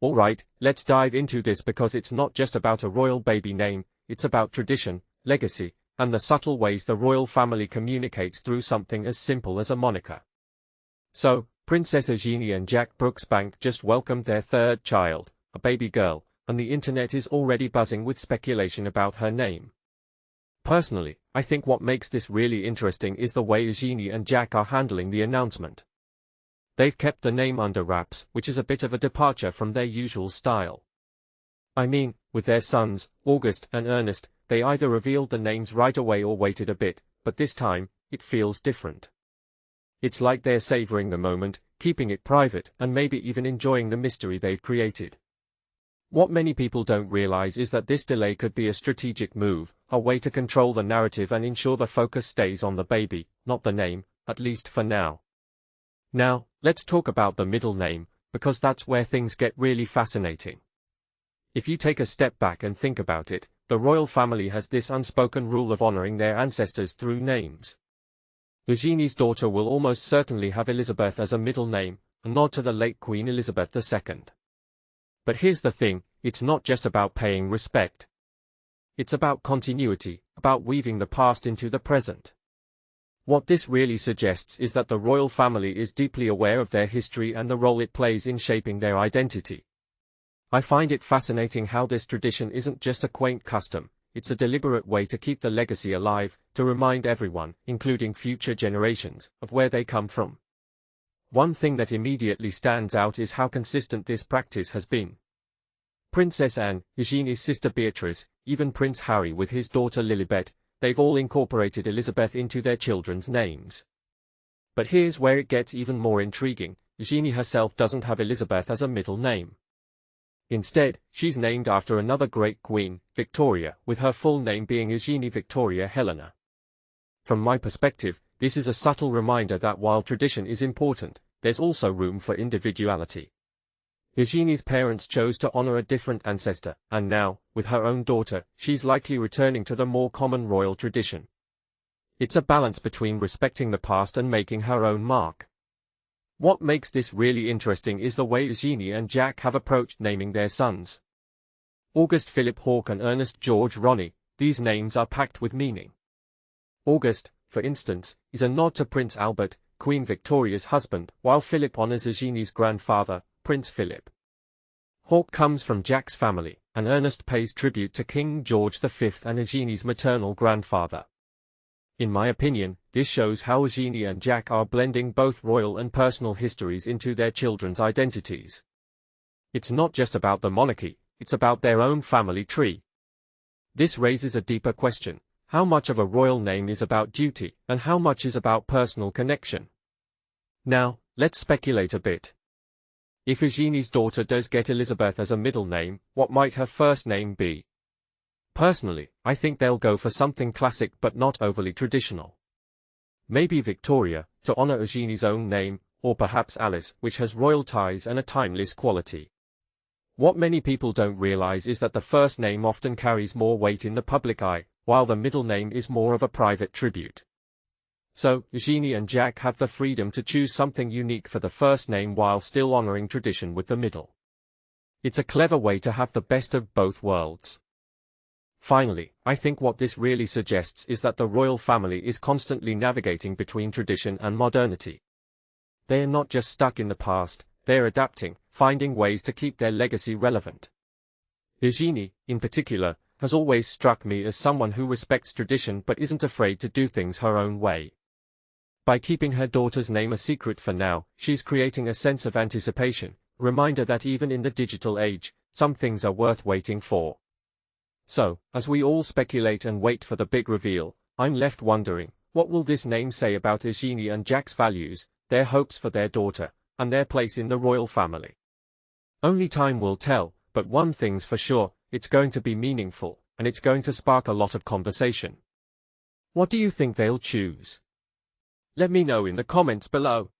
Alright, let's dive into this because it's not just about a royal baby name, it's about tradition, legacy, and the subtle ways the royal family communicates through something as simple as a moniker. So, Princess Eugenie and Jack Brooksbank just welcomed their third child, a baby girl, and the internet is already buzzing with speculation about her name. Personally, I think what makes this really interesting is the way Eugenie and Jack are handling the announcement. They've kept the name under wraps, which is a bit of a departure from their usual style. I mean, with their sons, August and Ernest, they either revealed the names right away or waited a bit, but this time, it feels different. It's like they're savoring the moment, keeping it private, and maybe even enjoying the mystery they've created. What many people don't realize is that this delay could be a strategic move, a way to control the narrative and ensure the focus stays on the baby, not the name, at least for now. Now, let's talk about the middle name, because that's where things get really fascinating. If you take a step back and think about it, the royal family has this unspoken rule of honoring their ancestors through names. Eugenie's daughter will almost certainly have Elizabeth as a middle name, a nod to the late Queen Elizabeth II. But here's the thing, it's not just about paying respect. It's about continuity, about weaving the past into the present. What this really suggests is that the royal family is deeply aware of their history and the role it plays in shaping their identity. I find it fascinating how this tradition isn't just a quaint custom, it's a deliberate way to keep the legacy alive, to remind everyone, including future generations, of where they come from. One thing that immediately stands out is how consistent this practice has been. Princess Anne, Eugenie's sister Beatrice, even Prince Harry with his daughter Lilibet, they've all incorporated Elizabeth into their children's names. But here's where it gets even more intriguing, Eugenie herself doesn't have Elizabeth as a middle name. Instead, she's named after another great queen, Victoria, with her full name being Eugenie Victoria Helena. From my perspective, this is a subtle reminder that while tradition is important, there's also room for individuality. Eugenie's parents chose to honor a different ancestor, and now, with her own daughter, she's likely returning to the more common royal tradition. It's a balance between respecting the past and making her own mark. What makes this really interesting is the way Eugenie and Jack have approached naming their sons. August Philip Hawke and Ernest George Ronnie, these names are packed with meaning. August, for instance, is a nod to Prince Albert, Queen Victoria's husband, while Philip honors Eugenie's grandfather, Prince Philip. Hawke comes from Jack's family, and Ernest pays tribute to King George V and Eugenie's maternal grandfather. In my opinion, this shows how Eugenie and Jack are blending both royal and personal histories into their children's identities. It's not just about the monarchy, it's about their own family tree. This raises a deeper question: how much of a royal name is about duty, and how much is about personal connection? Now, let's speculate a bit. If Eugenie's daughter does get Elizabeth as a middle name, what might her first name be? Personally, I think they'll go for something classic but not overly traditional. Maybe Victoria, to honor Eugenie's own name, or perhaps Alice, which has royal ties and a timeless quality. What many people don't realize is that the first name often carries more weight in the public eye, while the middle name is more of a private tribute. So, Eugenie and Jack have the freedom to choose something unique for the first name while still honoring tradition with the middle. It's a clever way to have the best of both worlds. Finally, I think what this really suggests is that the royal family is constantly navigating between tradition and modernity. They are not just stuck in the past, they're adapting, finding ways to keep their legacy relevant. Eugenie, in particular, has always struck me as someone who respects tradition but isn't afraid to do things her own way. By keeping her daughter's name a secret for now, she's creating a sense of anticipation, a reminder that even in the digital age, some things are worth waiting for. So, as we all speculate and wait for the big reveal, I'm left wondering, what will this name say about Eugenie and Jack's values, their hopes for their daughter, and their place in the royal family? Only time will tell, but one thing's for sure, it's going to be meaningful, and it's going to spark a lot of conversation. What do you think they'll choose? Let me know in the comments below.